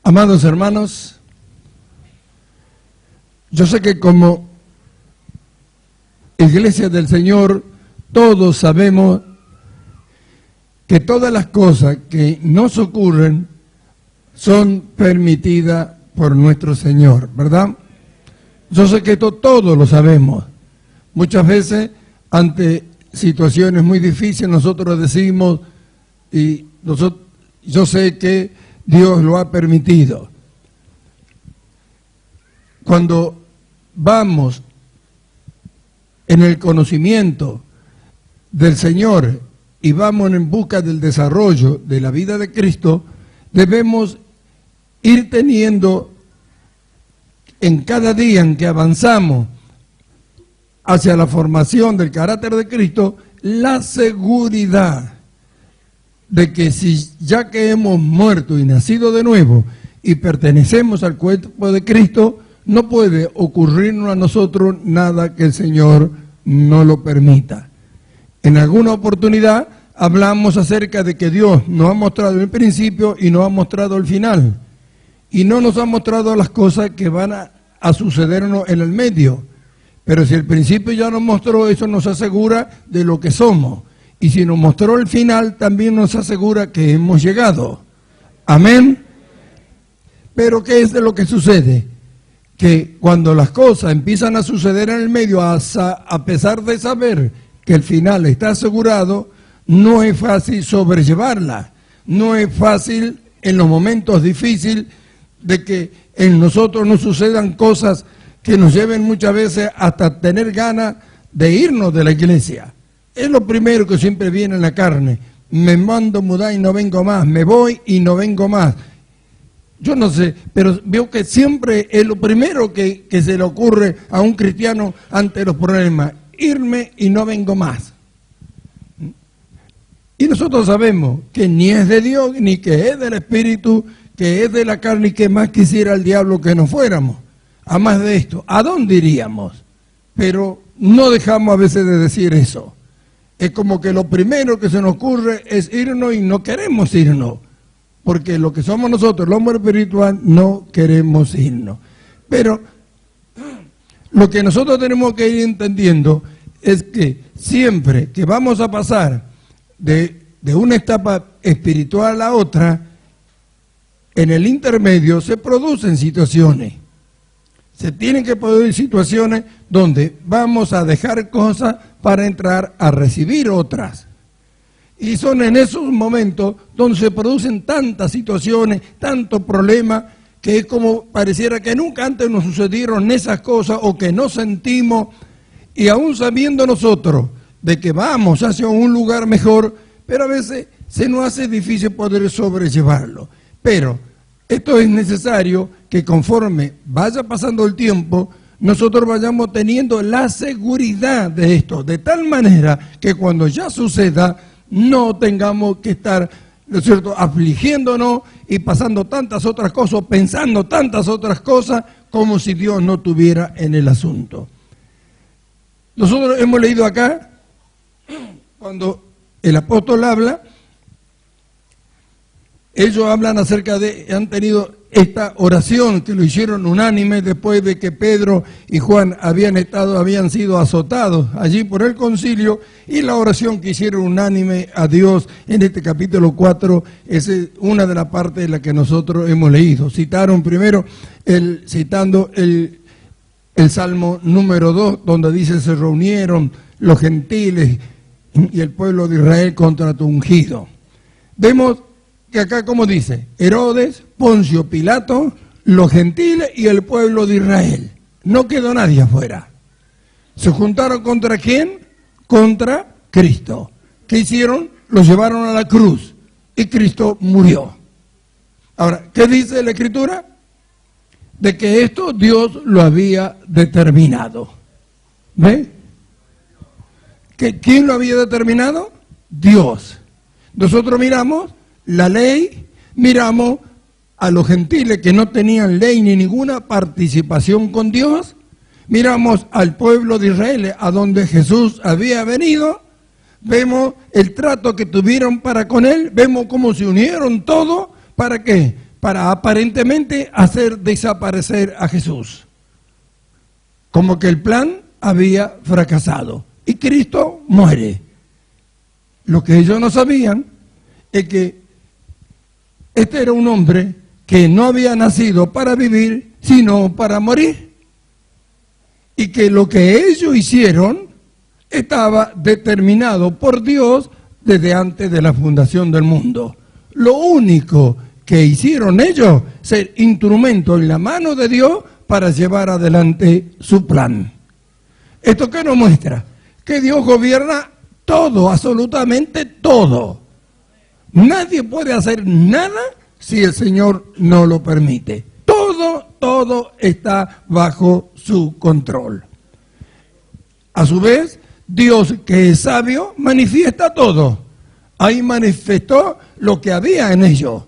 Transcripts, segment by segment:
Amados hermanos, yo sé que como Iglesia del Señor todos sabemos que todas las cosas que nos ocurren son permitidas por nuestro Señor, ¿verdad? Yo sé que esto todos lo sabemos. Muchas veces, ante situaciones muy difíciles, nosotros decimos, yo sé que Dios lo ha permitido. Cuando vamos en el conocimiento del Señor y vamos en busca del desarrollo de la vida de Cristo, debemos ir teniendo en cada día en que avanzamos hacia la formación del carácter de Cristo, la seguridad de que si ya que hemos muerto y nacido de nuevo y pertenecemos al cuerpo de Cristo, no puede ocurrirnos a nosotros nada que el Señor no lo permita. En alguna oportunidad hablamos acerca de que Dios nos ha mostrado el principio y nos ha mostrado el final. Y no nos ha mostrado las cosas que van a sucedernos en el medio. Pero si el principio ya nos mostró, eso nos asegura de lo que somos. Y si nos mostró el final, también nos asegura que hemos llegado. Amén. Pero ¿qué es de lo que sucede? Que cuando las cosas empiezan a suceder en el medio, a pesar de saber que el final está asegurado, no es fácil sobrellevarla. No es fácil en los momentos difíciles de que en nosotros nos sucedan cosas que nos lleven muchas veces hasta tener ganas de irnos de la iglesia. Es lo primero que siempre viene en la carne. Me mando mudar y no vengo más. Me voy y no vengo más. Yo no sé, pero veo que siempre es lo primero que se le ocurre a un cristiano ante los problemas. Irme y no vengo más. Y nosotros sabemos que ni es de Dios, ni que es del Espíritu, que es de la carne y que más quisiera el diablo que nos fuéramos. A más de esto, ¿a dónde iríamos? Pero no dejamos a veces de decir eso. Es como que lo primero que se nos ocurre es irnos y no queremos irnos. Porque lo que somos nosotros, el hombre espiritual, no queremos irnos. Pero lo que nosotros tenemos que ir entendiendo es que siempre que vamos a pasar de una etapa espiritual a la otra, en el intermedio se producen situaciones. Se tienen que producir situaciones donde vamos a dejar cosas para entrar a recibir otras. Y son en esos momentos donde se producen tantas situaciones, tantos problemas, que es como pareciera que nunca antes nos sucedieron esas cosas o que no sentimos, y aún sabiendo nosotros de que vamos hacia un lugar mejor, pero a veces se nos hace difícil poder sobrellevarlo. Pero esto es necesario que conforme vaya pasando el tiempo, nosotros vayamos teniendo la seguridad de esto, de tal manera que cuando ya suceda, no tengamos que estar, ¿no es cierto?, afligiéndonos y pasando tantas otras cosas, pensando tantas otras cosas, como si Dios no tuviera en el asunto. Nosotros hemos leído acá, cuando el apóstol habla, ellos hablan acerca de, han tenido esta oración que lo hicieron unánime después de que Pedro y Juan habían sido azotados allí por el concilio, y la oración que hicieron unánime a Dios en este capítulo 4 es una de las partes de la que nosotros hemos leído. Citaron primero, citando el Salmo número 2, donde dice: se reunieron los gentiles y el pueblo de Israel contra tu ungido. Vemos que acá, como dice, Herodes, Poncio Pilato, los gentiles y el pueblo de Israel. No quedó nadie afuera. ¿Se juntaron contra quién? Contra Cristo. ¿Qué hicieron? Lo llevaron a la cruz y Cristo murió. Ahora, ¿qué dice la Escritura? De que esto Dios lo había determinado. ¿Ve? ¿Quién lo había determinado? Dios. Nosotros miramos la ley, miramos a los gentiles que no tenían ley ni ninguna participación con Dios, miramos al pueblo de Israel a donde Jesús había venido, vemos el trato que tuvieron para con él, vemos cómo se unieron todos, ¿para qué? para aparentemente hacer desaparecer a Jesús. Como que el plan había fracasado y Cristo muere. Lo que ellos no sabían es que este era un hombre que no había nacido para vivir, sino para morir. Y que lo que ellos hicieron estaba determinado por Dios desde antes de la fundación del mundo. Lo único que hicieron ellos, ser instrumento en la mano de Dios para llevar adelante su plan. ¿Esto qué nos muestra? Que Dios gobierna todo, absolutamente todo. Nadie puede hacer nada si el Señor no lo permite. Todo está bajo su control. A su vez, Dios, que es sabio, manifiesta todo. Ahí manifestó lo que había en ellos,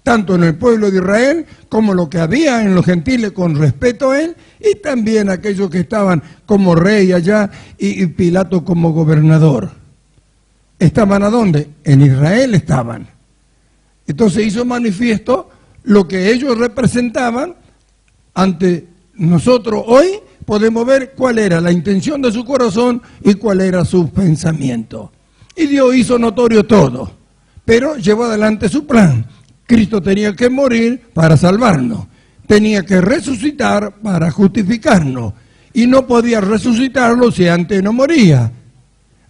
tanto en el pueblo de Israel como lo que había en los gentiles con respeto a él, y también aquellos que estaban como rey allá y Pilato como gobernador. ¿Estaban a dónde? En Israel estaban. Entonces hizo manifiesto lo que ellos representaban. Ante nosotros hoy podemos ver cuál era la intención de su corazón y cuál era su pensamiento. Y Dios hizo notorio todo, pero llevó adelante su plan. Cristo tenía que morir para salvarnos, tenía que resucitar para justificarnos, y no podía resucitarlo si antes no moría.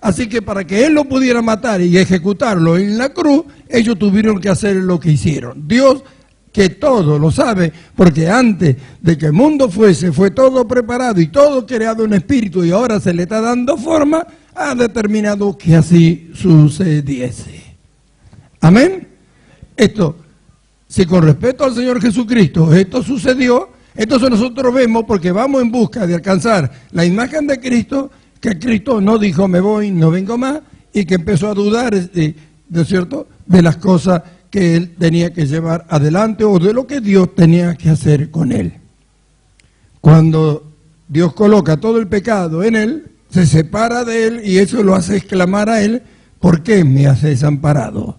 Así que para que Él lo pudiera matar y ejecutarlo en la cruz, ellos tuvieron que hacer lo que hicieron. Dios, que todo lo sabe, porque antes de que el mundo fuese, fue todo preparado y todo creado en espíritu, y ahora se le está dando forma, ha determinado que así sucediese. Amén. Esto, si con respecto al Señor Jesucristo esto sucedió, entonces nosotros vemos, porque vamos en busca de alcanzar la imagen de Cristo, que Cristo no dijo me voy, no vengo más, y que empezó a dudar, ¿no es cierto?, de las cosas que él tenía que llevar adelante o de lo que Dios tenía que hacer con él. Cuando Dios coloca todo el pecado en él, se separa de él y eso lo hace exclamar a él, ¿por qué me has desamparado?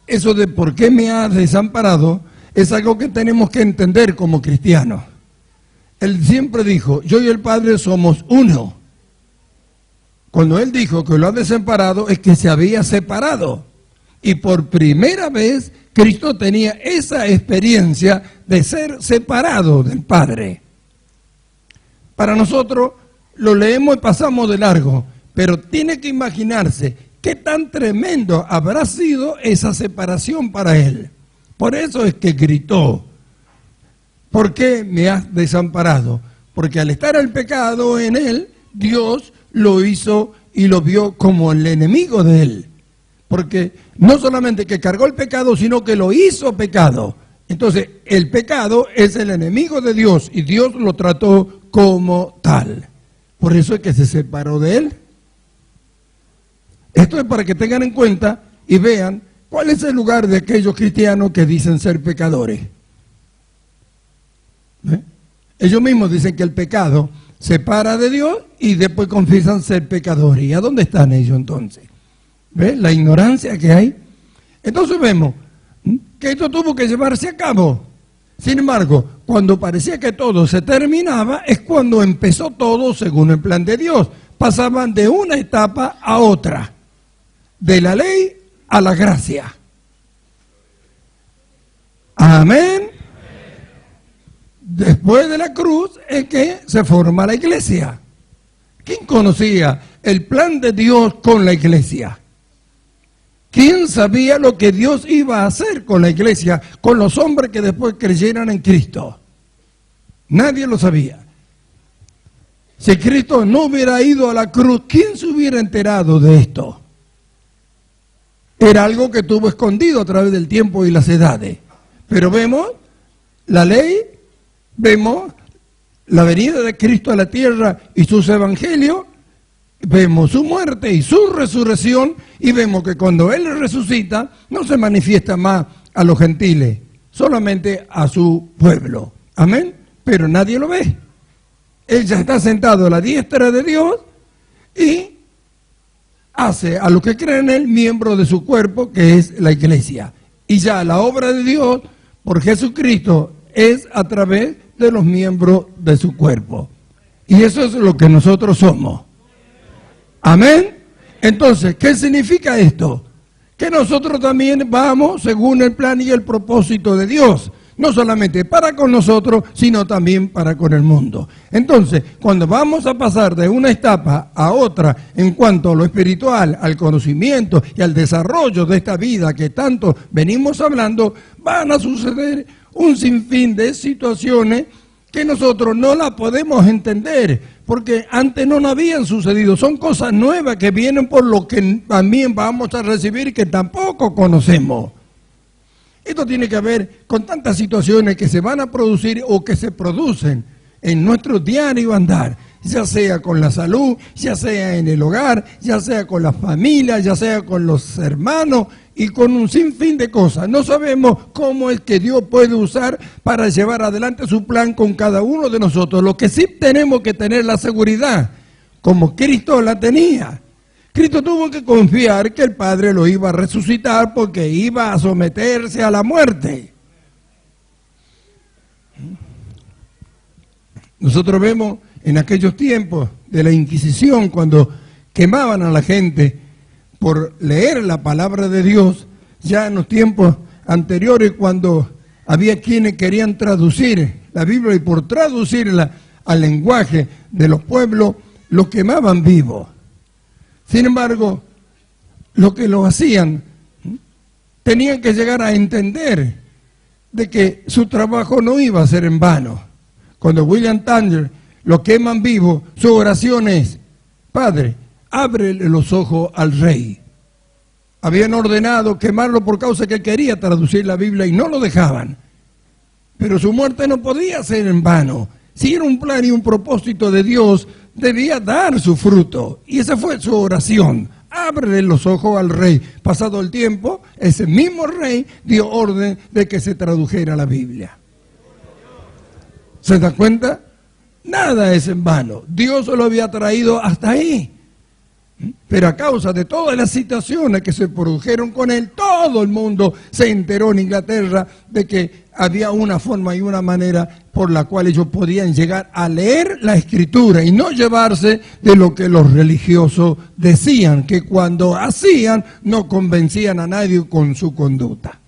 Eso de por qué me has desamparado es algo que tenemos que entender como cristianos. Él siempre dijo, yo y el Padre somos uno. Cuando Él dijo que lo ha desamparado, es que se había separado. Y por primera vez, Cristo tenía esa experiencia de ser separado del Padre. Para nosotros, lo leemos y pasamos de largo, pero tiene que imaginarse qué tan tremendo habrá sido esa separación para Él. Por eso es que gritó, ¿por qué me has desamparado? Porque al estar el pecado en Él, Dios lo hizo y lo vio como el enemigo de él. Porque no solamente que cargó el pecado, sino que lo hizo pecado. Entonces, el pecado es el enemigo de Dios y Dios lo trató como tal. Por eso es que se separó de él. Esto es para que tengan en cuenta y vean cuál es el lugar de aquellos cristianos que dicen ser pecadores. Ellos mismos dicen que el pecado separa de Dios y después confiesan ser pecadores. ¿Y a dónde están ellos entonces? ¿Ves la ignorancia que hay? Entonces vemos que esto tuvo que llevarse a cabo. Sin embargo, cuando parecía que todo se terminaba, es cuando empezó todo según el plan de Dios. Pasaban de una etapa a otra, de la ley a la gracia. Amén. Después de la cruz es que se forma la iglesia. ¿Quién conocía el plan de Dios con la iglesia? ¿Quién sabía lo que Dios iba a hacer con la iglesia, con los hombres que después creyeran en Cristo? Nadie lo sabía. Si Cristo no hubiera ido a la cruz, ¿quién se hubiera enterado de esto? Era algo que estuvo escondido a través del tiempo y las edades. Pero vemos la ley, vemos la venida de Cristo a la tierra y sus evangelios, vemos su muerte y su resurrección, y vemos que cuando Él resucita, no se manifiesta más a los gentiles, solamente a su pueblo. Amén. Pero nadie lo ve. Él ya está sentado a la diestra de Dios y hace a los que creen en Él miembro de su cuerpo, que es la iglesia. Y ya la obra de Dios por Jesucristo es a través de los miembros de su cuerpo. Y eso es lo que nosotros somos. Amén. Entonces, ¿qué significa esto? Que nosotros también vamos según el plan y el propósito de Dios. No solamente para con nosotros, sino también para con el mundo. Entonces, cuando vamos a pasar de una etapa a otra en cuanto a lo espiritual, al conocimiento y al desarrollo de esta vida que tanto venimos hablando, van a suceder un sinfín de situaciones que nosotros no las podemos entender, porque antes no habían sucedido. Son cosas nuevas que vienen por lo que también vamos a recibir que tampoco conocemos. Esto tiene que ver con tantas situaciones que se van a producir o que se producen en nuestro diario andar, ya sea con la salud, ya sea en el hogar, ya sea con la familia, ya sea con los hermanos y con un sinfín de cosas. No sabemos cómo es que Dios puede usar para llevar adelante su plan con cada uno de nosotros. Lo que sí tenemos que tener la seguridad, como Cristo la tenía. Cristo tuvo que confiar que el Padre lo iba a resucitar porque iba a someterse a la muerte. Nosotros vemos en aquellos tiempos de la Inquisición, cuando quemaban a la gente por leer la palabra de Dios, ya en los tiempos anteriores, cuando había quienes querían traducir la Biblia y por traducirla al lenguaje de los pueblos, los quemaban vivos. Sin embargo, los que lo hacían tenían que llegar a entender de que su trabajo no iba a ser en vano. Cuando William Tanger lo queman vivo, su oración es: Padre, ábrele los ojos al rey. Habían ordenado quemarlo por causa que él quería traducir la Biblia y no lo dejaban. Pero su muerte no podía ser en vano. Si era un plan y un propósito de Dios, debía dar su fruto. Y esa fue su oración: ábrele los ojos al rey. Pasado el tiempo, ese mismo rey dio orden de que se tradujera la Biblia. ¿Se da cuenta? Nada es en vano. Dios lo había traído hasta ahí. Pero a causa de todas las situaciones que se produjeron con él, todo el mundo se enteró en Inglaterra de que había una forma y una manera por la cual ellos podían llegar a leer la Escritura y no llevarse de lo que los religiosos decían, que cuando hacían no convencían a nadie con su conducta.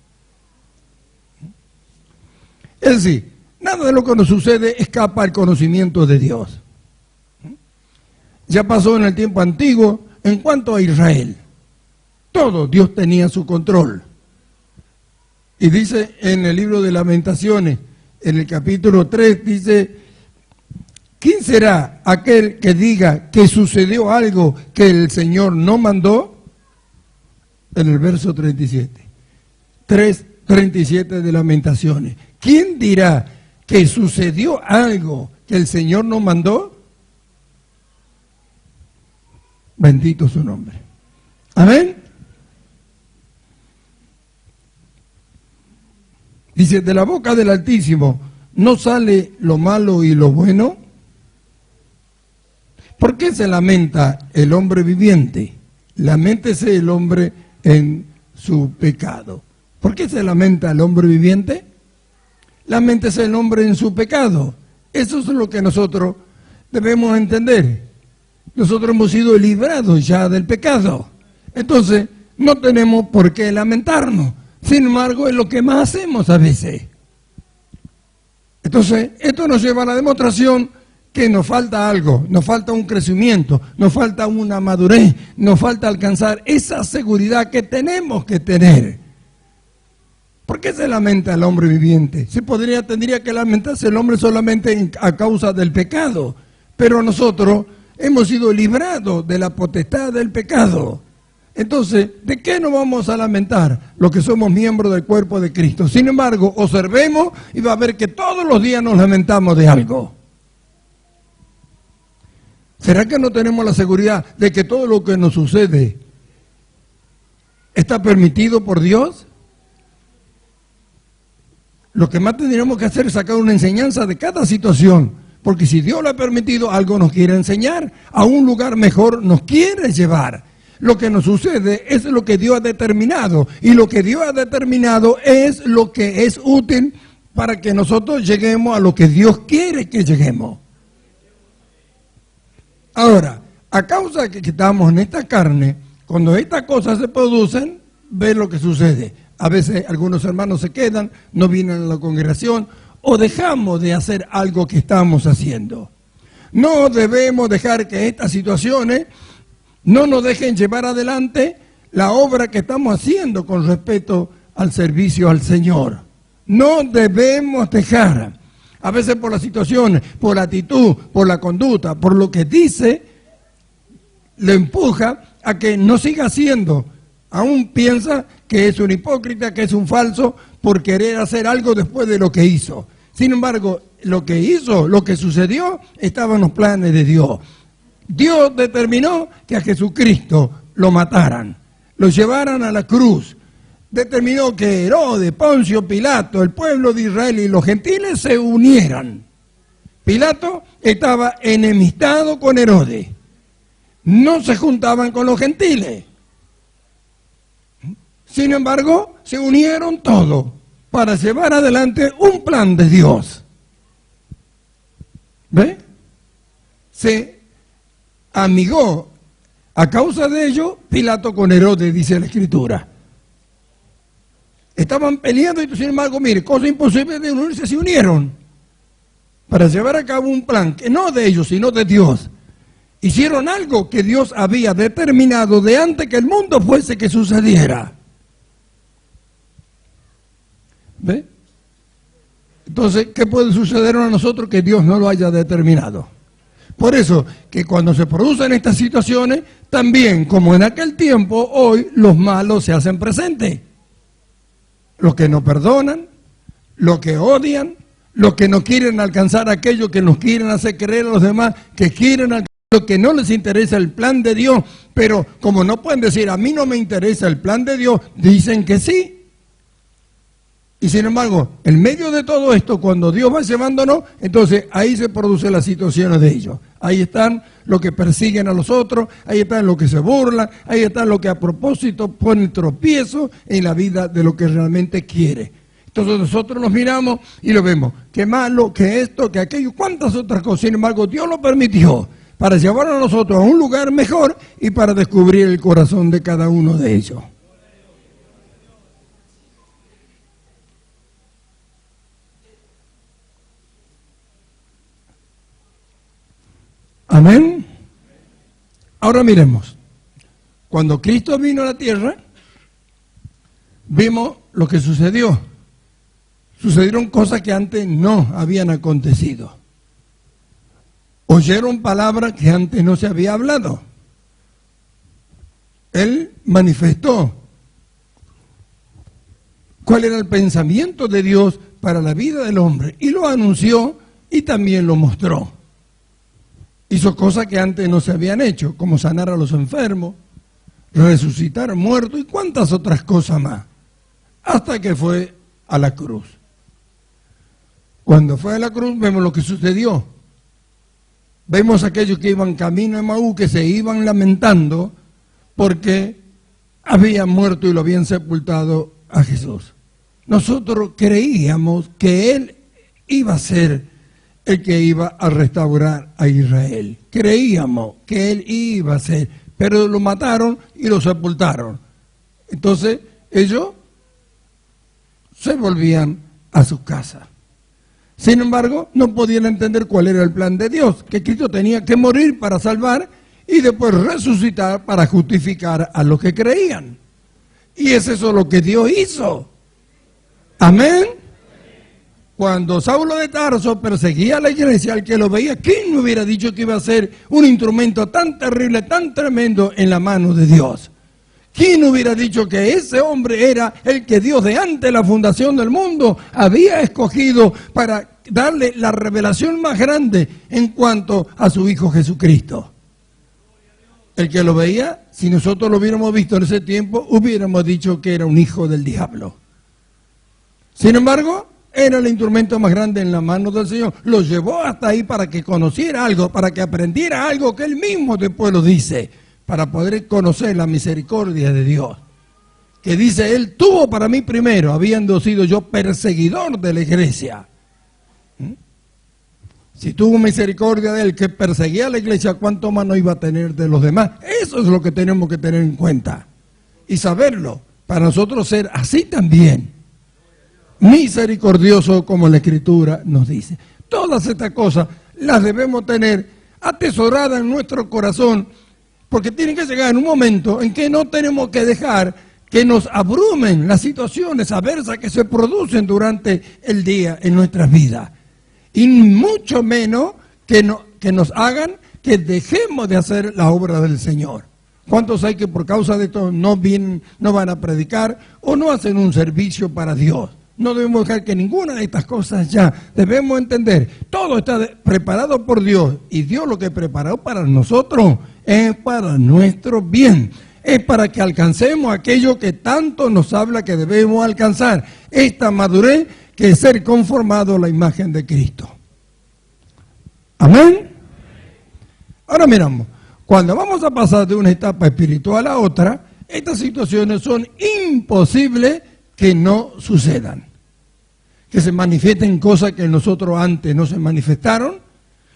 Es decir, nada de lo que nos sucede escapa al conocimiento de Dios. Ya pasó en el tiempo antiguo en cuanto a Israel. Todo Dios tenía su control. Y dice en el libro de Lamentaciones, en el capítulo 3, dice: ¿quién será aquel que diga que sucedió algo que el Señor no mandó? En el verso 37. 3:37 de Lamentaciones. ¿Quién dirá que sucedió algo que el Señor no mandó? Bendito su nombre. Amén. Dice: de la boca del Altísimo no sale lo malo y lo bueno. ¿Por qué se lamenta el hombre viviente? Laméntese el hombre en su pecado. ¿Por qué se lamenta el hombre viviente? Laméntese el hombre en su pecado. Eso es lo que nosotros debemos entender. Nosotros hemos sido librados ya del pecado. Entonces, no tenemos por qué lamentarnos. Sin embargo, es lo que más hacemos a veces. Entonces, esto nos lleva a la demostración que nos falta algo, nos falta un crecimiento, nos falta una madurez, nos falta alcanzar esa seguridad que tenemos que tener. ¿Por qué se lamenta el hombre viviente? Tendría que lamentarse el hombre solamente a causa del pecado, pero nosotros hemos sido librados de la potestad del pecado. Entonces, ¿de qué nos vamos a lamentar? Los que somos miembros del cuerpo de Cristo. Sin embargo, observemos y va a ver que todos los días nos lamentamos de algo. ¿Será que no tenemos la seguridad de que todo lo que nos sucede está permitido por Dios? Lo que más tendríamos que hacer es sacar una enseñanza de cada situación. Porque si Dios lo ha permitido, algo nos quiere enseñar, a un lugar mejor nos quiere llevar. lo que nos sucede es lo que Dios ha determinado. Y lo que Dios ha determinado es lo que es útil para que nosotros lleguemos a lo que Dios quiere que lleguemos. Ahora, a causa de que estamos en esta carne, cuando estas cosas se producen, ve lo que sucede. A veces algunos hermanos se quedan, no vienen a la congregación o dejamos de hacer algo que estamos haciendo. No debemos dejar que estas situaciones no nos dejen llevar adelante la obra que estamos haciendo con respecto al servicio al Señor. No debemos dejar, a veces por las situaciones, por la actitud, por la conducta, por lo que dice, le empuja a que no siga haciendo. Aún piensa que es un hipócrita, que es un falso, por querer hacer algo después de lo que hizo. Sin embargo, lo que hizo, lo que sucedió, estaba en los planes de Dios. Dios determinó que a Jesucristo lo mataran, lo llevaran a la cruz. Determinó que Herodes, Poncio, Pilato, el pueblo de Israel y los gentiles se unieran. Pilato estaba enemistado con Herodes. No se juntaban con los gentiles. Sin embargo, se unieron todos para llevar adelante un plan de Dios. ¿Ve? Se amigó a causa de ello Pilato con Herodes, dice la Escritura. Estaban peleando y sin embargo, mire, cosa imposible de unirse, se unieron para llevar a cabo un plan que no de ellos, sino de Dios. Hicieron algo que Dios había determinado de antes que el mundo fuese que sucediera. ¿Ve? Entonces, ¿qué puede suceder a nosotros que Dios no lo haya determinado? Por eso, que cuando se producen estas situaciones, también, como en aquel tiempo, hoy los malos se hacen presentes. Los que no perdonan, los que odian, los que no quieren alcanzar aquello que nos quieren hacer creer a los demás, que quieren alcanzar lo que no les interesa el plan de Dios, pero como no pueden decir, a mí no me interesa el plan de Dios, dicen que sí. Y sin embargo, en medio de todo esto, cuando Dios va llevándonos, entonces ahí se producen las situaciones de ellos. Ahí están los que persiguen a los otros, ahí están los que se burlan, ahí están los que a propósito ponen tropiezo en la vida de lo que realmente quiere. Entonces nosotros nos miramos y lo vemos, qué malo, que esto, que aquello, cuántas otras cosas. Sin embargo, Dios lo permitió para llevar a nosotros a un lugar mejor y para descubrir el corazón de cada uno de ellos. Amén. Ahora miremos. Cuando Cristo vino a la tierra, vimos lo que sucedió. Sucedieron cosas que antes no habían acontecido. Oyeron palabras que antes no se había hablado. Él manifestó cuál era el pensamiento de Dios para la vida del hombre y lo anunció y también lo mostró. Hizo cosas que antes no se habían hecho, como sanar a los enfermos, resucitar muertos y cuántas otras cosas más, hasta que fue a la cruz. Cuando fue a la cruz vemos lo que sucedió. Vemos a aquellos que iban camino a Emaús, que se iban lamentando porque habían muerto y lo habían sepultado a Jesús. Nosotros creíamos que Él iba a ser el que iba a restaurar a Israel. Creíamos que Él iba a ser, pero lo mataron y lo sepultaron. Entonces ellos se volvían a sus casas. Sin embargo, no podían entender cuál era el plan de Dios, que Cristo tenía que morir para salvar y después resucitar para justificar a los que creían. Y es eso lo que Dios hizo. Amén. Cuando Saulo de Tarso perseguía a la iglesia, al que lo veía, ¿quién me hubiera dicho que iba a ser un instrumento tan terrible, tan tremendo en la mano de Dios? ¿Quién hubiera dicho que ese hombre era el que Dios de antes de la fundación del mundo había escogido para darle la revelación más grande en cuanto a su Hijo Jesucristo? El que lo veía, si nosotros lo hubiéramos visto en ese tiempo, hubiéramos dicho que era un hijo del diablo. Sin embargo, era el instrumento más grande en la mano del Señor. Lo llevó hasta ahí para que conociera algo, para que aprendiera algo que Él mismo después lo dice. para poder conocer la misericordia de Dios. Que dice, Él tuvo para mí primero, habiendo sido yo perseguidor de la iglesia. Si tuvo misericordia de Él, que perseguía a la iglesia, ¿cuánto más no iba a tener de los demás? Eso es lo que tenemos que tener en cuenta y saberlo, para nosotros ser así también, misericordioso como la Escritura nos dice. Todas estas cosas las debemos tener atesoradas en nuestro corazón, porque tiene que llegar un momento en que no tenemos que dejar que nos abrumen las situaciones adversas que se producen durante el día en nuestras vidas. Y mucho menos que nos hagan que dejemos de hacer la obra del Señor. ¿Cuántos hay que por causa de esto no van a predicar o no hacen un servicio para Dios? No debemos dejar que ninguna de estas cosas ya. Debemos entender, todo está preparado por Dios, y Dios lo que preparó para nosotros es para nuestro bien. Es para que alcancemos aquello que tanto nos habla que debemos alcanzar. Esta madurez, que es ser conformado a la imagen de Cristo. Amén. Ahora miramos, cuando vamos a pasar de una etapa espiritual a otra, estas situaciones son imposibles que no sucedan. Que se manifiesten cosas que nosotros antes no se manifestaron,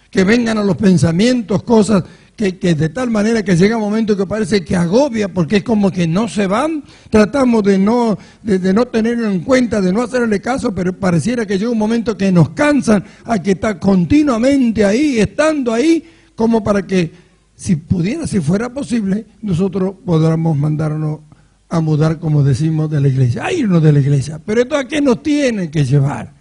que vengan a los pensamientos cosas que de tal manera que llega un momento que parece que agobia, porque es como que no se van. Tratamos de no tenerlo en cuenta, de no hacerle caso, pero pareciera que llega un momento que nos cansan a que está continuamente ahí, estando ahí, como para que si fuera posible, nosotros podamos mandarnos a mudar, como decimos, de la iglesia, a irnos de la iglesia. Pero esto, ¿a qué nos tiene que llevar?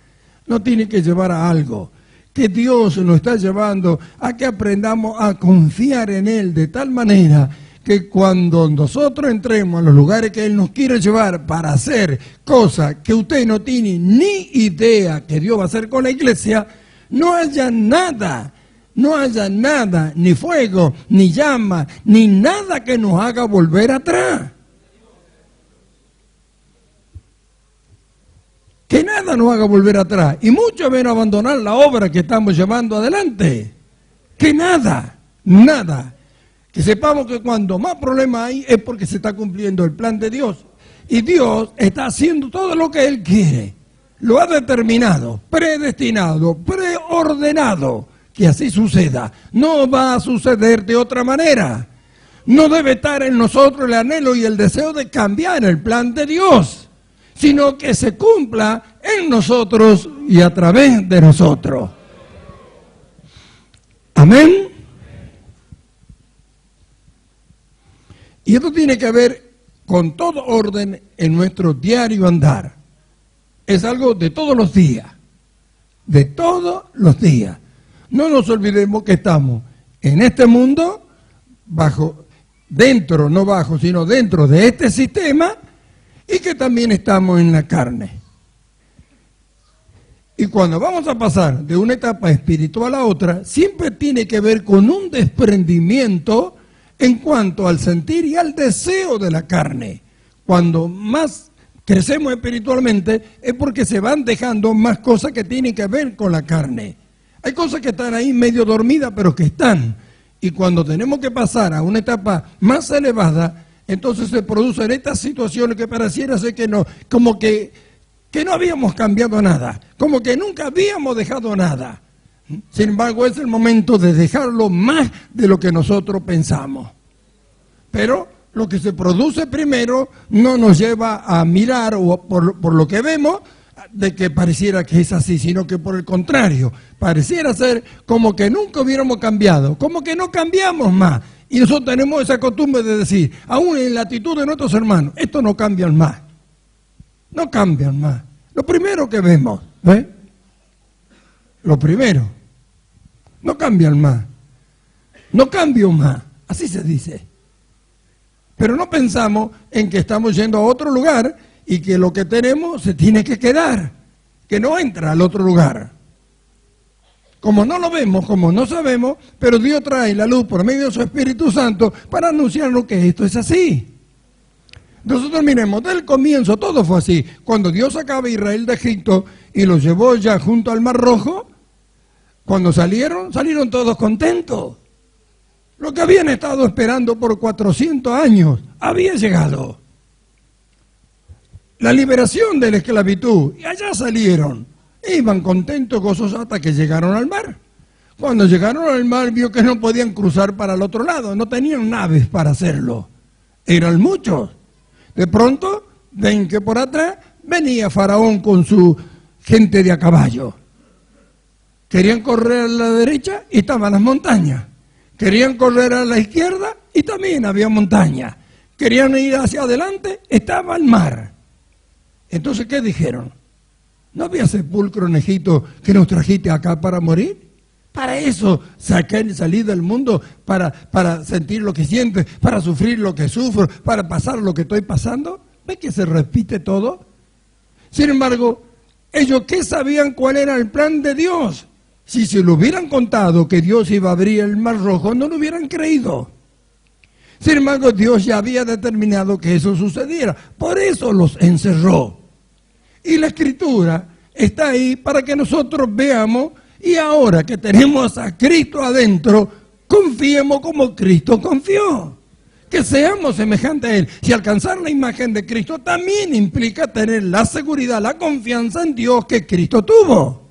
Nos tiene que llevar a algo, que Dios nos está llevando a que aprendamos a confiar en Él de tal manera que cuando nosotros entremos a los lugares que Él nos quiere llevar para hacer cosas que usted no tiene ni idea que Dios va a hacer con la iglesia, no haya nada, ni fuego, ni llama, ni nada que nos haga volver atrás. Que nada nos haga volver atrás, y mucho menos abandonar la obra que estamos llevando adelante. Que nada. Que sepamos que cuando más problemas hay es porque se está cumpliendo el plan de Dios. Y Dios está haciendo todo lo que Él quiere. Lo ha determinado, predestinado, preordenado que así suceda. No va a suceder de otra manera. No debe estar en nosotros el anhelo y el deseo de cambiar el plan de Dios, sino que se cumpla en nosotros y a través de nosotros. Amén. Y esto tiene que ver con todo orden en nuestro diario andar. Es algo de todos los días. De todos los días. No nos olvidemos que estamos en este mundo, sino dentro de este sistema, y que también estamos en la carne. Y cuando vamos a pasar de una etapa espiritual a otra, siempre tiene que ver con un desprendimiento en cuanto al sentir y al deseo de la carne. Cuando más crecemos espiritualmente es porque se van dejando más cosas que tienen que ver con la carne. Hay cosas que están ahí medio dormidas, pero que están. Y cuando tenemos que pasar a una etapa más elevada, entonces se producen estas situaciones que pareciera ser que no, como que no habíamos cambiado nada, como que nunca habíamos dejado nada. Sin embargo, es el momento de dejarlo más de lo que nosotros pensamos. Pero lo que se produce primero no nos lleva a mirar o por lo que vemos de que pareciera que es así, sino que por el contrario, pareciera ser como que nunca hubiéramos cambiado, como que no cambiamos más. Y nosotros tenemos esa costumbre de decir, aún en la actitud de nuestros hermanos, estos no cambian más. No cambian más. Lo primero que vemos, ¿ves? Lo primero. No cambian más. No cambio más. Así se dice. Pero no pensamos en que estamos yendo a otro lugar y que lo que tenemos se tiene que quedar, que no entra al otro lugar. Como no lo vemos, como no sabemos, pero Dios trae la luz por medio de su Espíritu Santo para anunciarnos que esto es así. Nosotros miremos, del comienzo todo fue así. Cuando Dios sacaba a Israel de Egipto y los llevó ya junto al Mar Rojo, cuando salieron todos contentos. Lo que habían estado esperando por 400 años había llegado. La liberación de la esclavitud. Y allá salieron. Iban contentos, gozosos hasta que llegaron al mar. Cuando llegaron al mar vio que no podían cruzar para el otro lado. No tenían naves para hacerlo. Eran muchos. De pronto ven que por atrás venía Faraón con su gente de a caballo. Querían correr a la derecha y estaban las montañas. Querían correr a la izquierda y también había montañas. Querían ir hacia adelante, estaba el mar. Entonces, ¿qué dijeron? ¿No había sepulcro en Egipto que nos trajiste acá para morir? Para eso salí del mundo, para sentir lo que sientes, para sufrir lo que sufro, para pasar lo que estoy pasando. ¿Ves que se repite todo? Sin embargo, ellos ¿qué sabían cuál era el plan de Dios? Si se lo hubieran contado que Dios iba a abrir el mar rojo, no lo hubieran creído. Sin embargo, Dios ya había determinado que eso sucediera. Por eso los encerró. Y la Escritura está ahí para que nosotros veamos, y ahora que tenemos a Cristo adentro, confiemos como Cristo confió. Que seamos semejantes a Él. Si alcanzar la imagen de Cristo también implica tener la seguridad, la confianza en Dios que Cristo tuvo.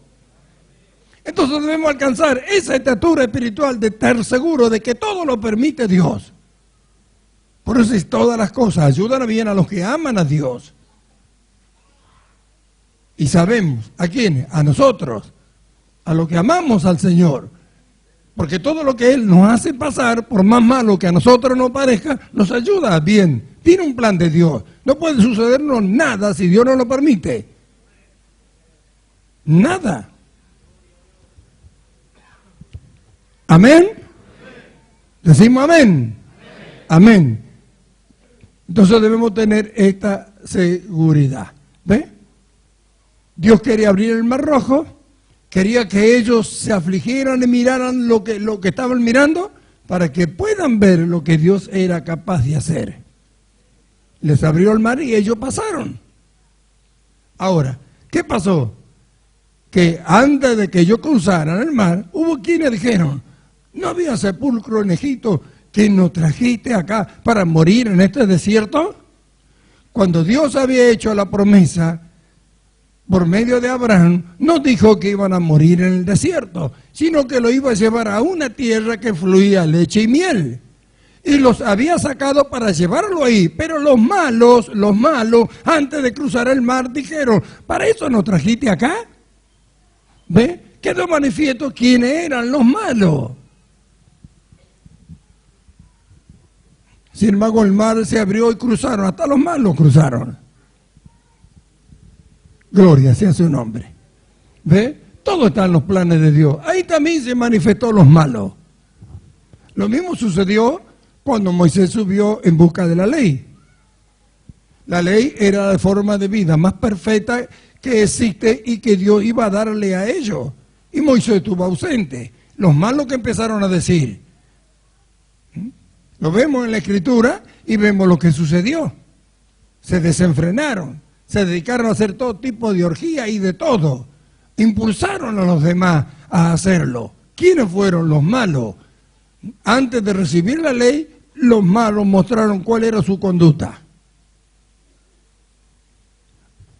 Entonces debemos alcanzar esa estatura espiritual de estar seguro de que todo lo permite Dios. Por eso es todas las cosas ayudan bien a los que aman a Dios. Y sabemos, ¿a quiénes? A nosotros, a los que amamos al Señor. Porque todo lo que Él nos hace pasar, por más malo que a nosotros nos parezca, nos ayuda bien. Tiene un plan de Dios. No puede sucedernos nada si Dios no lo permite. Nada. ¿Amén? Decimos amén. Amén. Entonces debemos tener esta seguridad. ¿Ve? Dios quería abrir el mar rojo, quería que ellos se afligieran y miraran lo que estaban mirando para que puedan ver lo que Dios era capaz de hacer. Les abrió el mar y ellos pasaron. Ahora, ¿qué pasó? Que antes de que ellos cruzaran el mar, hubo quienes dijeron, ¿no había sepulcro en Egipto que nos trajiste acá para morir en este desierto? Cuando Dios había hecho la promesa por medio de Abraham, no dijo que iban a morir en el desierto, sino que lo iba a llevar a una tierra que fluía leche y miel. Y los había sacado para llevarlo ahí, pero los malos, antes de cruzar el mar, dijeron, ¿para eso nos trajiste acá? ¿Ve? Quedó manifiesto quiénes eran los malos. Sin embargo, el mar se abrió y cruzaron, hasta los malos cruzaron. Gloria sea su nombre. ¿Ve? Todo está en los planes de Dios. Ahí también se manifestó los malos. Lo mismo sucedió cuando Moisés subió en busca de la ley. La ley era la forma de vida más perfecta que existe y que Dios iba a darle a ellos. Y Moisés estuvo ausente. Los malos que empezaron a decir. Lo vemos en la Escritura y vemos lo que sucedió. Se desenfrenaron. Se dedicaron a hacer todo tipo de orgía y de todo. Impulsaron a los demás a hacerlo. ¿Quiénes fueron los malos? Antes de recibir la ley, los malos mostraron cuál era su conducta.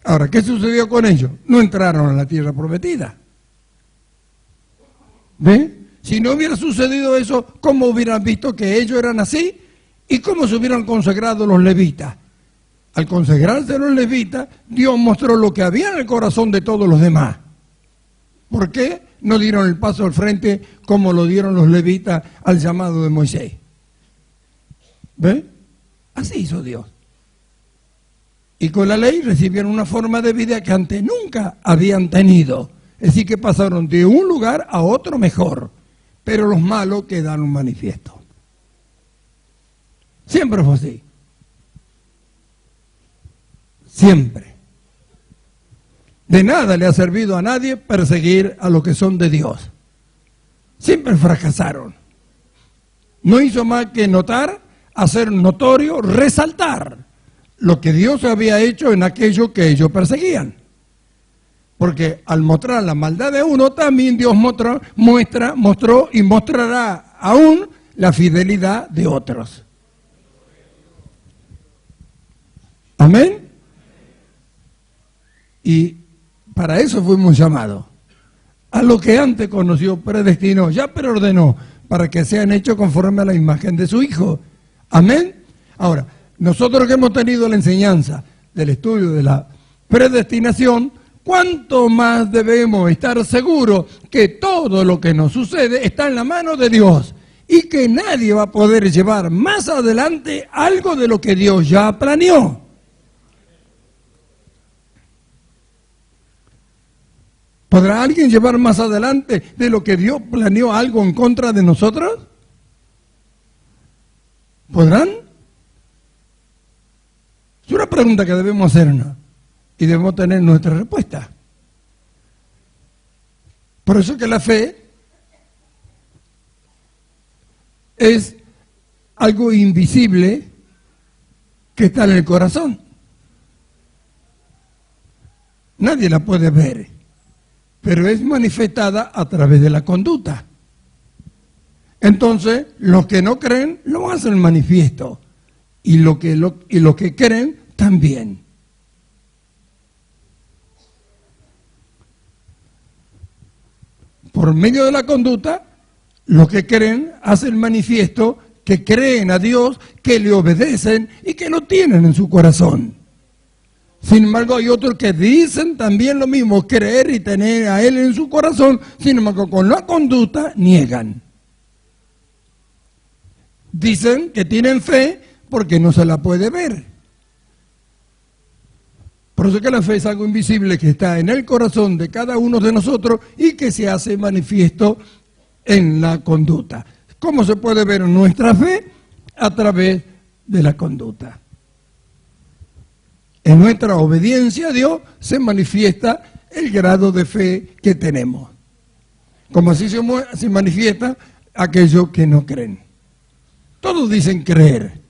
Ahora, ¿qué sucedió con ellos? No entraron a la tierra prometida. ¿Ve? Si no hubiera sucedido eso, ¿cómo hubieran visto que ellos eran así? ¿Y cómo se hubieran consagrado los levitas? Al consagrarse los levitas, Dios mostró lo que había en el corazón de todos los demás. ¿Por qué no dieron el paso al frente como lo dieron los levitas al llamado de Moisés? ¿Ve? Así hizo Dios. Y con la ley recibieron una forma de vida que antes nunca habían tenido. Es decir, que pasaron de un lugar a otro mejor. Pero los malos quedaron manifiestos. Siempre fue así. Siempre. De nada le ha servido a nadie perseguir a los que son de Dios. Siempre fracasaron. No hizo más que notar, hacer notorio, resaltar lo que Dios había hecho en aquello que ellos perseguían. Porque al mostrar la maldad de uno, también Dios mostró y mostrará aún la fidelidad de otros. Amén. Y para eso fuimos llamados. A lo que antes conoció, predestinó, ya preordenó, para que sean hechos conforme a la imagen de su Hijo. Amén. Ahora, nosotros que hemos tenido la enseñanza del estudio de la predestinación, ¿cuánto más debemos estar seguros que todo lo que nos sucede está en la mano de Dios y que nadie va a poder llevar más adelante algo de lo que Dios ya planeó? ¿Podrá alguien llevar más adelante de lo que Dios planeó algo en contra de nosotros? ¿Podrán? Es una pregunta que debemos hacernos y debemos tener nuestra respuesta. Por eso que la fe es algo invisible que está en el corazón. Nadie la puede ver, pero es manifestada a través de la conducta. Entonces, los que no creen lo hacen manifiesto, y los que creen también. Por medio de la conducta, los que creen hacen manifiesto que creen a Dios, que le obedecen y que lo tienen en su corazón. Sin embargo, hay otros que dicen también lo mismo, creer y tener a Él en su corazón, sin embargo, con la conducta niegan. Dicen que tienen fe porque no se la puede ver. Por eso que la fe es algo invisible que está en el corazón de cada uno de nosotros y que se hace manifiesto en la conducta. ¿Cómo se puede ver nuestra fe? A través de la conducta. En nuestra obediencia a Dios se manifiesta el grado de fe que tenemos. Como así se manifiesta aquellos que no creen. Todos dicen creer,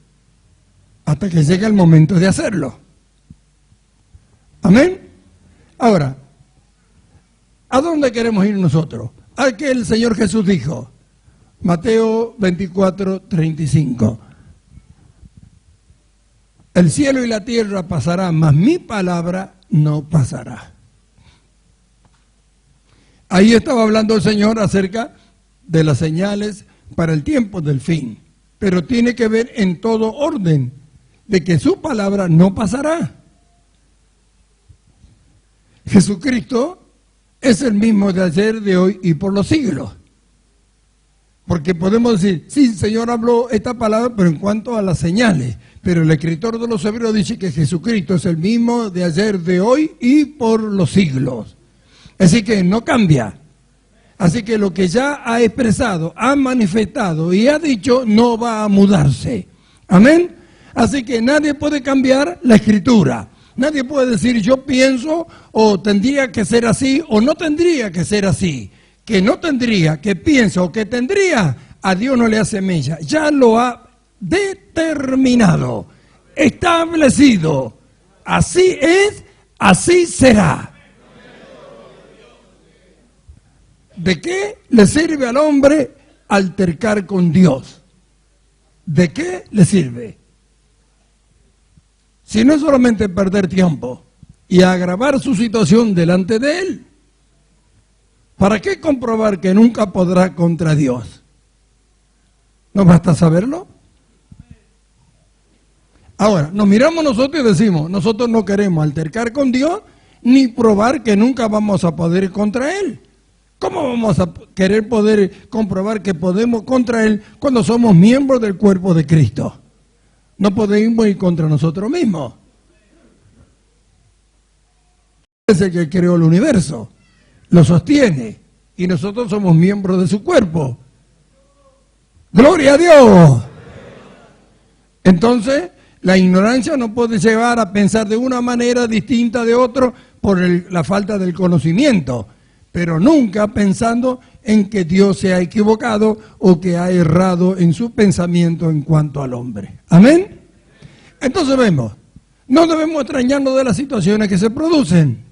hasta que llega el momento de hacerlo. Amén. Ahora, ¿a dónde queremos ir nosotros? Al que el Señor Jesús dijo, Mateo 24:35. El cielo y la tierra pasarán, mas mi palabra no pasará. Ahí estaba hablando el Señor acerca de las señales para el tiempo del fin. Pero tiene que ver en todo orden, de que su palabra no pasará. Jesucristo es el mismo de ayer, de hoy y por los siglos. Porque podemos decir, sí, el Señor habló esta palabra, pero en cuanto a las señales. Pero el escritor de los Hebreos dice que Jesucristo es el mismo de ayer, de hoy y por los siglos. Así que no cambia. Así que lo que ya ha expresado, ha manifestado y ha dicho, no va a mudarse. Amén. Así que nadie puede cambiar la escritura. Nadie puede decir, yo pienso, o tendría que ser así, o no tendría que ser así. Que no tendría, que piensa o que tendría, a Dios no le hace mella. Ya lo ha determinado, establecido. Así es, así será. ¿De qué le sirve al hombre altercar con Dios? ¿De qué le sirve? Si no es solamente perder tiempo y agravar su situación delante de Él. ¿Para qué comprobar que nunca podrá contra Dios? ¿No basta saberlo? Ahora, nos miramos nosotros y decimos, nosotros no queremos altercar con Dios ni probar que nunca vamos a poder ir contra Él. ¿Cómo vamos a querer poder comprobar que podemos contra Él cuando somos miembros del cuerpo de Cristo? No podemos ir contra nosotros mismos. Es el que creó el universo, lo sostiene, y nosotros somos miembros de su cuerpo. ¡Gloria a Dios! Entonces, la ignorancia no puede llevar a pensar de una manera distinta de otro por la falta del conocimiento, pero nunca pensando en que Dios se ha equivocado o que ha errado en su pensamiento en cuanto al hombre. ¿Amén? Entonces vemos, no debemos extrañarnos de las situaciones que se producen,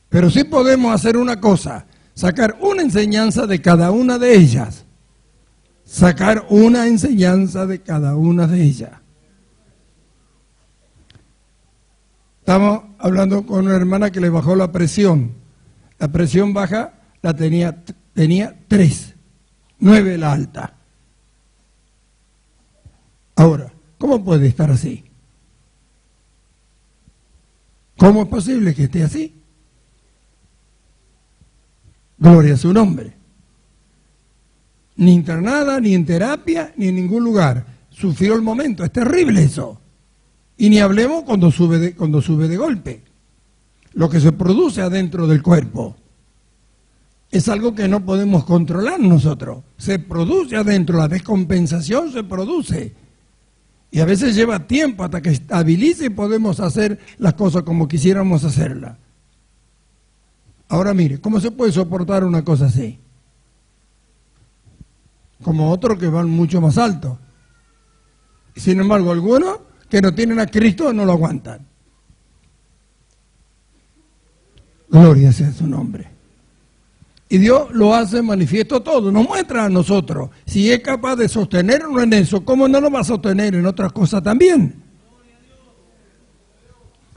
pero sí podemos hacer una cosa, sacar una enseñanza de cada una de ellas. sacar una enseñanza de cada una de ellas. Estamos hablando con una hermana que le bajó la presión. La presión baja la tenía 3, 9 la alta. Ahora, ¿cómo puede estar así? ¿Cómo es posible que esté así? Gloria a su nombre. Ni internada, ni en terapia, ni en ningún lugar. Sufrió el momento. Es terrible eso. Y ni hablemos cuando sube de golpe. Lo que se produce adentro del cuerpo es algo que no podemos controlar nosotros. Se produce adentro, la descompensación se produce. Y a veces lleva tiempo hasta que estabilice y podemos hacer las cosas como quisiéramos hacerlas. Ahora mire, ¿cómo se puede soportar una cosa así? Como otros que van mucho más alto. Sin embargo, algunos que no tienen a Cristo no lo aguantan. Gloria sea su nombre. Y Dios lo hace manifiesto todo, nos muestra a nosotros. Si es capaz de sostenernos en eso, ¿cómo no lo va a sostener en otras cosas también?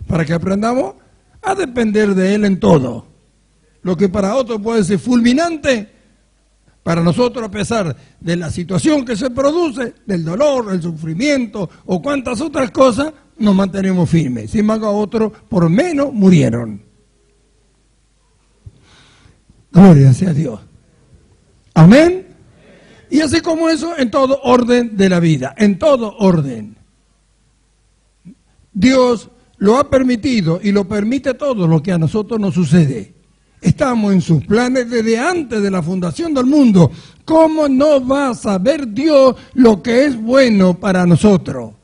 Para que aprendamos a depender de Él en todo. Lo que para otros puede ser fulminante, para nosotros, a pesar de la situación que se produce, del dolor, el sufrimiento o cuantas otras cosas, nos mantenemos firmes. Sin embargo, otros por menos murieron. Gloria sea a Dios. Amén. Y así como eso, en todo orden de la vida, en todo orden. Dios lo ha permitido y lo permite todo lo que a nosotros nos sucede. Estamos en sus planes desde antes de la fundación del mundo. ¿Cómo no va a saber Dios lo que es bueno para nosotros?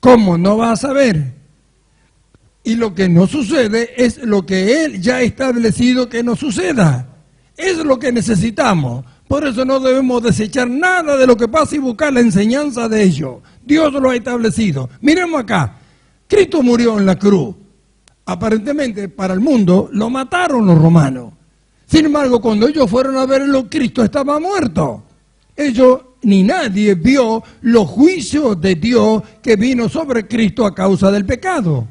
¿Cómo no va a saber? Y lo que no sucede es lo que Él ya ha establecido que no suceda. Es lo que necesitamos. Por eso no debemos desechar nada de lo que pasa y buscar la enseñanza de ello. Dios lo ha establecido. Miremos acá. Cristo murió en la cruz. Aparentemente para el mundo lo mataron los romanos. Sin embargo, cuando ellos fueron a verlo, Cristo estaba muerto. Ellos ni nadie vio los juicios de Dios que vino sobre Cristo a causa del pecado.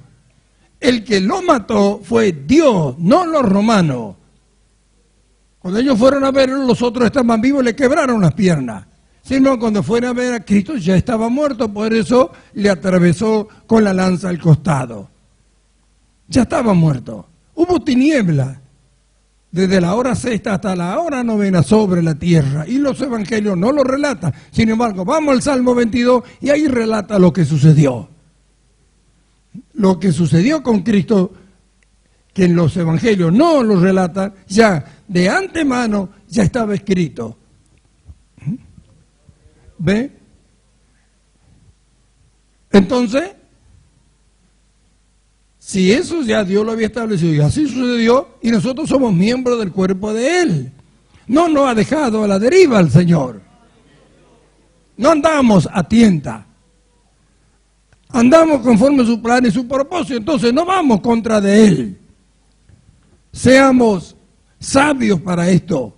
El que lo mató fue Dios, no los romanos. Cuando ellos fueron a verlo, los otros estaban vivos y le quebraron las piernas. Sino cuando fueron a ver a Cristo ya estaba muerto, por eso le atravesó con la lanza al costado. Ya estaba muerto. Hubo tiniebla desde la hora sexta hasta la hora novena sobre la tierra. Y los evangelios no lo relatan. Sin embargo, vamos al Salmo 22 y ahí relata lo que sucedió. Lo que sucedió con Cristo, que en los evangelios no lo relatan, ya de antemano ya estaba escrito. ¿Ve? Entonces, si eso ya Dios lo había establecido y así sucedió, y nosotros somos miembros del cuerpo de Él. No nos ha dejado a la deriva el Señor. No andamos a tienta. Andamos conforme a su plan y su propósito, entonces no vamos contra de Él. Seamos sabios para esto.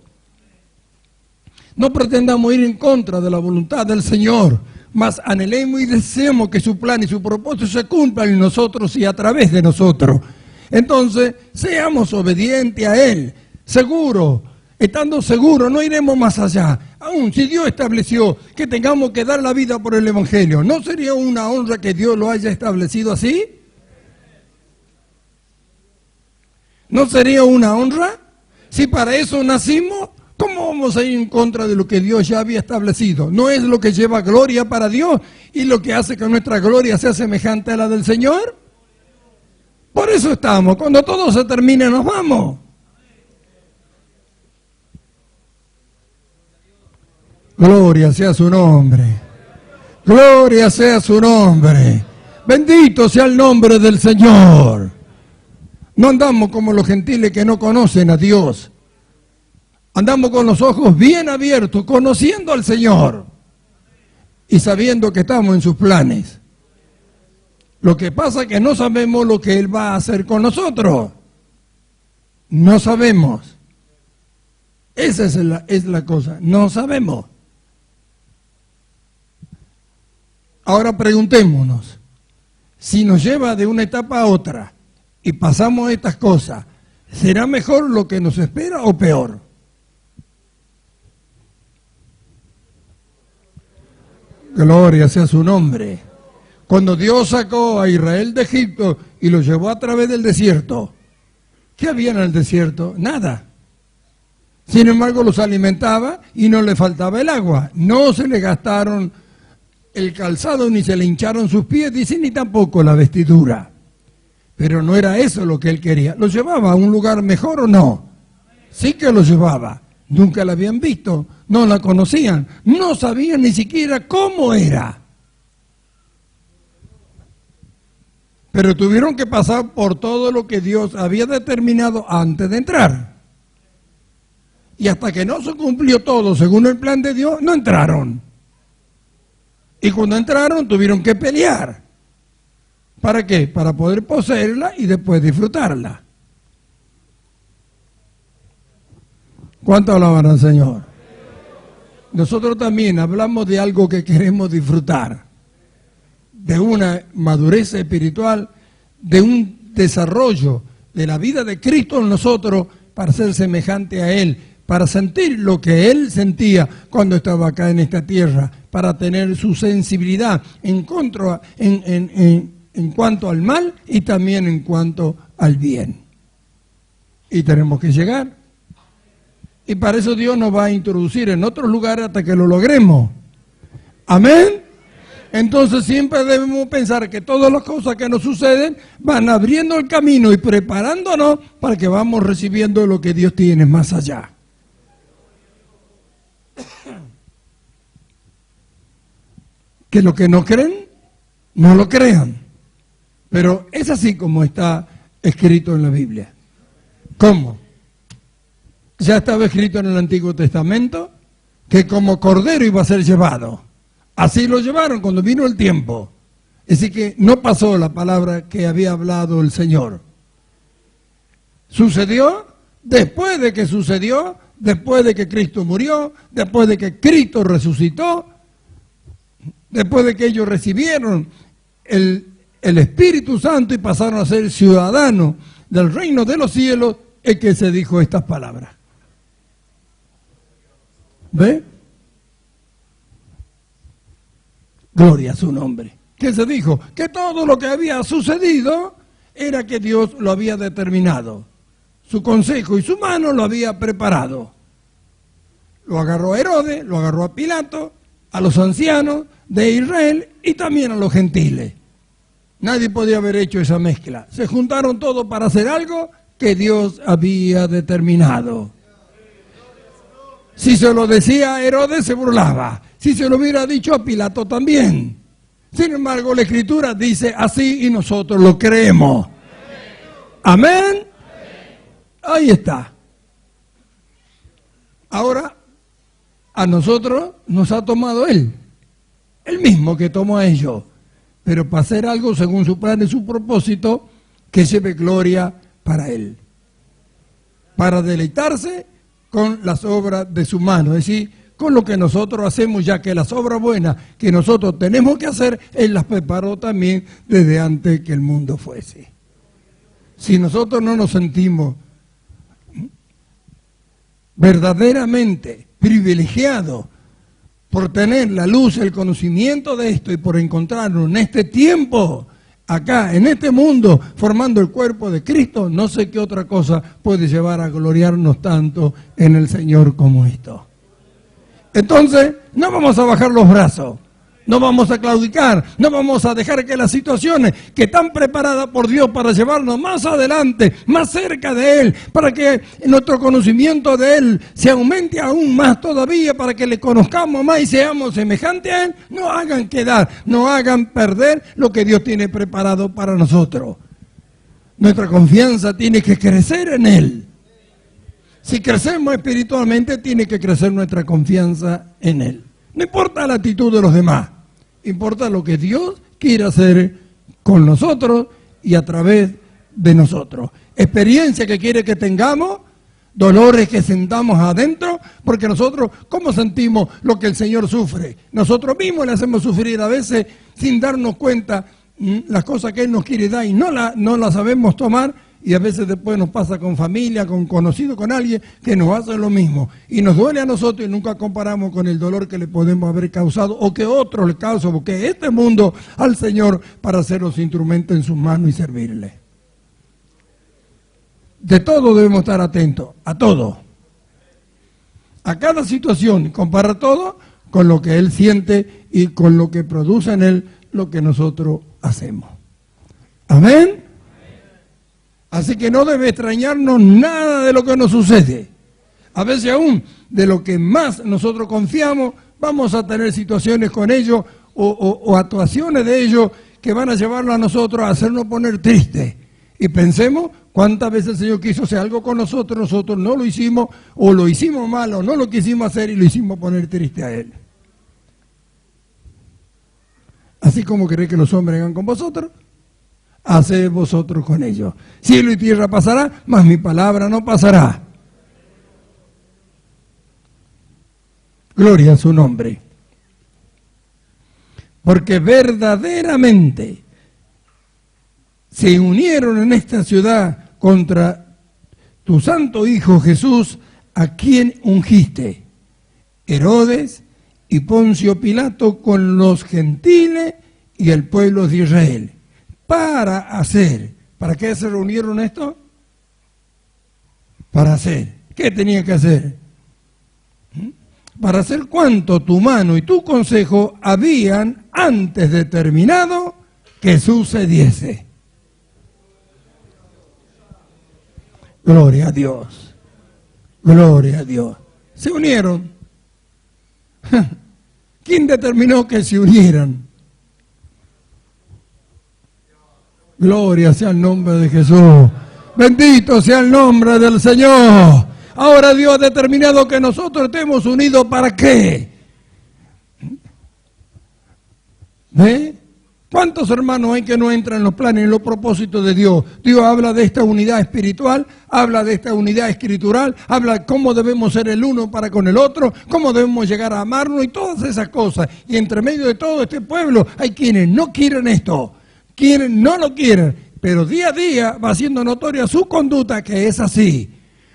No pretendamos ir en contra de la voluntad del Señor, mas anhelemos y deseemos que su plan y su propósito se cumplan en nosotros y a través de nosotros. Entonces, seamos obedientes a Él, seguro, estando seguros, no iremos más allá. Aún si Dios estableció que tengamos que dar la vida por el Evangelio, ¿no sería una honra que Dios lo haya establecido así? ¿No sería una honra? Si para eso nacimos, ¿cómo vamos a ir en contra de lo que Dios ya había establecido? ¿No es lo que lleva gloria para Dios y lo que hace que nuestra gloria sea semejante a la del Señor? Por eso estamos. Cuando todo se termine, nos vamos. Gloria sea su nombre. Gloria sea su nombre. Bendito sea el nombre del Señor. No andamos como los gentiles que no conocen a Dios. Andamos con los ojos bien abiertos, conociendo al Señor y sabiendo que estamos en sus planes. Lo que pasa es que no sabemos lo que Él va a hacer con nosotros. No sabemos. Esa es la cosa. No sabemos. Ahora preguntémonos, si nos lleva de una etapa a otra y pasamos estas cosas, ¿será mejor lo que nos espera o peor? Gloria sea su nombre. Cuando Dios sacó a Israel de Egipto y lo llevó a través del desierto, ¿qué había en el desierto? Nada. Sin embargo, los alimentaba y no le faltaba el agua. No se le gastaron el calzado, ni se le hincharon sus pies, dice, ni tampoco la vestidura. Pero no era eso lo que él quería. ¿Lo llevaba a un lugar mejor o no? Sí que lo llevaba. Nunca la habían visto, no la conocían, no sabían ni siquiera cómo era. Pero tuvieron que pasar por todo lo que Dios había determinado antes de entrar. Y hasta que no se cumplió todo según el plan de Dios, no entraron. Y cuando entraron tuvieron que pelear. ¿Para qué? Para poder poseerla y después disfrutarla. ¿Cuánto alaban al Señor? Nosotros también hablamos de algo que queremos disfrutar, de una madurez espiritual, de un desarrollo de la vida de Cristo en nosotros para ser semejante a Él, para sentir lo que Él sentía cuando estaba acá en esta tierra, para tener su sensibilidad en cuanto al mal y también en cuanto al bien. Y tenemos que llegar. Y para eso Dios nos va a introducir en otros lugares hasta que lo logremos. Amén. Entonces siempre debemos pensar que todas las cosas que nos suceden van abriendo el camino y preparándonos para que vamos recibiendo lo que Dios tiene más allá. Que lo que no creen, no lo crean. Pero es así como está escrito en la Biblia. ¿Cómo? Ya estaba escrito en el Antiguo Testamento que como cordero iba a ser llevado. Así lo llevaron cuando vino el tiempo. Así que no pasó la palabra que había hablado el Señor. Sucedió después de que Cristo murió, después de que Cristo resucitó, después de que ellos recibieron el Espíritu Santo y pasaron a ser ciudadanos del reino de los cielos, es que se dijo estas palabras. ¿Ve? Gloria a su nombre. ¿Qué se dijo? Que todo lo que había sucedido era que Dios lo había determinado. Su consejo y su mano lo había preparado. Lo agarró a Herodes, lo agarró a Pilato, a los ancianos de Israel y también a los gentiles. Nadie podía haber hecho esa mezcla. Se juntaron todos para hacer algo que Dios había determinado. Si se lo decía a Herodes, se burlaba. Si se lo hubiera dicho a Pilato, también. Sin embargo, la Escritura dice así y nosotros lo creemos. Amén. Ahí está. Ahora, a nosotros nos ha tomado Él. El mismo que tomó a ellos. Pero para hacer algo según su plan y su propósito, que lleve gloria para Él. Para deleitarse con las obras de su mano, es decir, con lo que nosotros hacemos, ya que las obras buenas que nosotros tenemos que hacer, Él las preparó también desde antes que el mundo fuese. Si nosotros no nos sentimos verdaderamente privilegiados por tener la luz, el conocimiento de esto y por encontrarnos en este tiempo, acá, en este mundo, formando el cuerpo de Cristo, no sé qué otra cosa puede llevar a gloriarnos tanto en el Señor como esto. Entonces, no vamos a bajar los brazos, no vamos a claudicar, no vamos a dejar que las situaciones que están preparadas por Dios para llevarnos más adelante, más cerca de Él, para que nuestro conocimiento de Él se aumente aún más todavía, para que le conozcamos más y seamos semejantes a Él, no hagan quedar, no hagan perder lo que Dios tiene preparado para nosotros. Nuestra confianza tiene que crecer en Él. Si crecemos espiritualmente, tiene que crecer nuestra confianza en Él. No importa la actitud de los demás, importa lo que Dios quiere hacer con nosotros y a través de nosotros. Experiencia que quiere que tengamos dolores que sentamos adentro, porque nosotros, ¿cómo sentimos lo que el Señor sufre? Nosotros mismos le hacemos sufrir a veces sin darnos cuenta las cosas que Él nos quiere dar y no la sabemos tomar, y a veces después nos pasa con familia, con conocido, con alguien que nos hace lo mismo y nos duele a nosotros y nunca comparamos con el dolor que le podemos haber causado o que otros le causan, porque este mundo al Señor para ser los instrumentos en sus manos y servirle. De todo debemos estar atentos, a todo, a cada situación, compara todo con lo que Él siente y con lo que produce en Él lo que nosotros hacemos. Amén. Así que no debe extrañarnos nada de lo que nos sucede. A veces aún de lo que más nosotros confiamos, vamos a tener situaciones con ellos o actuaciones de ellos que van a llevarlo a nosotros a hacernos poner tristes. Y pensemos cuántas veces el Señor quiso hacer algo con nosotros, nosotros no lo hicimos, o lo hicimos mal, o no lo quisimos hacer y lo hicimos poner triste a Él. Así como queréis que los hombres hagan con vosotros, haced vosotros con ellos. Cielo y tierra pasará, mas mi palabra no pasará. Gloria a su nombre. Porque verdaderamente se unieron en esta ciudad contra tu santo Hijo Jesús, a quien ungiste, Herodes y Poncio Pilato, con los gentiles y el pueblo de Israel. ¿Para qué se reunieron estos? Para hacer. ¿Qué tenía que hacer? Para hacer cuanto tu mano y tu consejo habían antes determinado que sucediese. Gloria a Dios. Gloria a Dios. Se unieron. ¿Quién determinó que se unieran? Gloria sea el nombre de Jesús. Bendito sea el nombre del Señor. Ahora Dios ha determinado que nosotros estemos unidos. ¿Para qué? ¿Ve? ¿Cuántos hermanos hay que no entran en los planes y en los propósitos de Dios? Dios habla de esta unidad espiritual, habla de esta unidad escritural, habla de cómo debemos ser el uno para con el otro, cómo debemos llegar a amarnos y todas esas cosas. Y entre medio de todo este pueblo hay quienes no quieren esto. Quienes no lo quieren, pero día a día va siendo notoria su conducta que es así.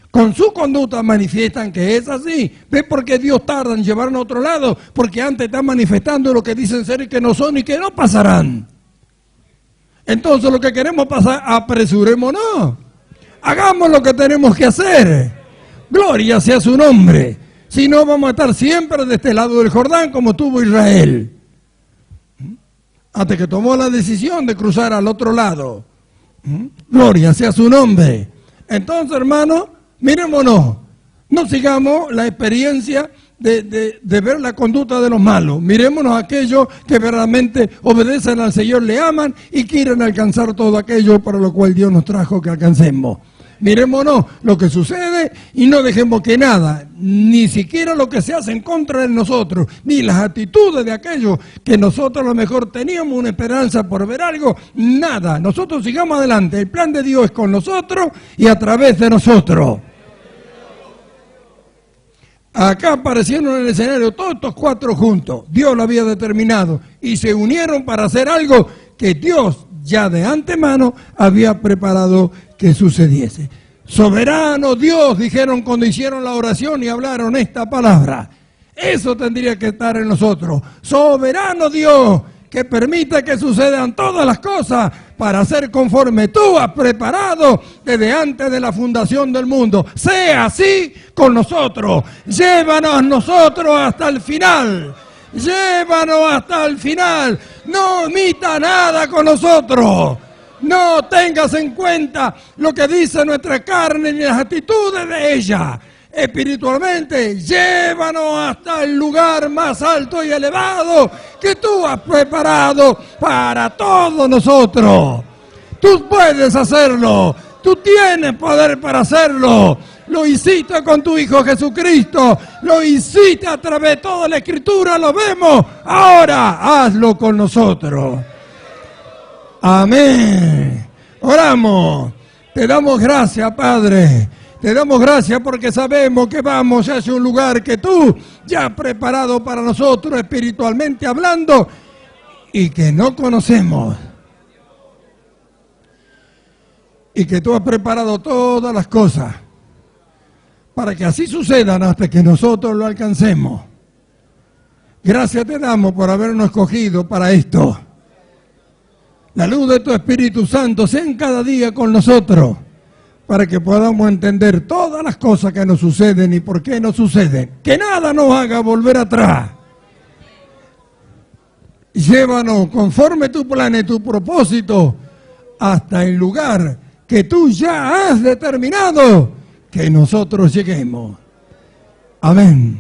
Con su conducta manifiestan que es así. ¿Ves por qué Dios tarda en llevarnos a otro lado? Porque antes están manifestando lo que dicen ser y que no son y que no pasarán. Entonces lo que queremos pasar, apresurémonos. Hagamos lo que tenemos que hacer. Gloria sea su nombre. Si no, vamos a estar siempre de este lado del Jordán como tuvo Israel. Hasta que tomó la decisión de cruzar al otro lado. Gloria sea su nombre. Entonces, hermanos, mirémonos. No sigamos la experiencia de ver la conducta de los malos. Mirémonos a aquellos que verdaderamente obedecen al Señor, le aman y quieren alcanzar todo aquello para lo cual Dios nos trajo que alcancemos. Mirémonos lo que sucede y no dejemos que nada, ni siquiera lo que se hace en contra de nosotros, ni las actitudes de aquellos que nosotros a lo mejor teníamos una esperanza por ver algo, nada. Nosotros sigamos adelante. El plan de Dios es con nosotros y a través de nosotros. Acá aparecieron en el escenario todos estos cuatro juntos. Dios lo había determinado y se unieron para hacer algo que Dios ya de antemano había preparado que sucediese. Soberano Dios, dijeron cuando hicieron la oración y hablaron esta palabra. Eso tendría que estar en nosotros. Soberano Dios, que permite que sucedan todas las cosas para hacer conforme tú has preparado desde antes de la fundación del mundo. Sea así con nosotros. Llévanos nosotros hasta el final. Llévanos hasta el final. No omita nada con nosotros. No tengas en cuenta lo que dice nuestra carne ni las actitudes de ella. Espiritualmente, llévanos hasta el lugar más alto y elevado que tú has preparado para todos nosotros. Tú puedes hacerlo. Tú tienes poder para hacerlo. Lo hiciste con tu Hijo Jesucristo. Lo hiciste a través de toda la Escritura. Lo vemos. Ahora hazlo con nosotros. Amén. Oramos. Te damos gracias, Padre. Te damos gracias porque sabemos que vamos hacia un lugar que tú ya has preparado para nosotros espiritualmente hablando y que no conocemos. Y que tú has preparado todas las cosas para que así sucedan hasta que nosotros lo alcancemos. Gracias te damos por habernos escogido para esto. La luz de tu Espíritu Santo sea en cada día con nosotros, para que podamos entender todas las cosas que nos suceden y por qué nos suceden. Que nada nos haga volver atrás. Llévanos conforme tu plan y tu propósito hasta el lugar que tú ya has determinado que nosotros lleguemos. Amén.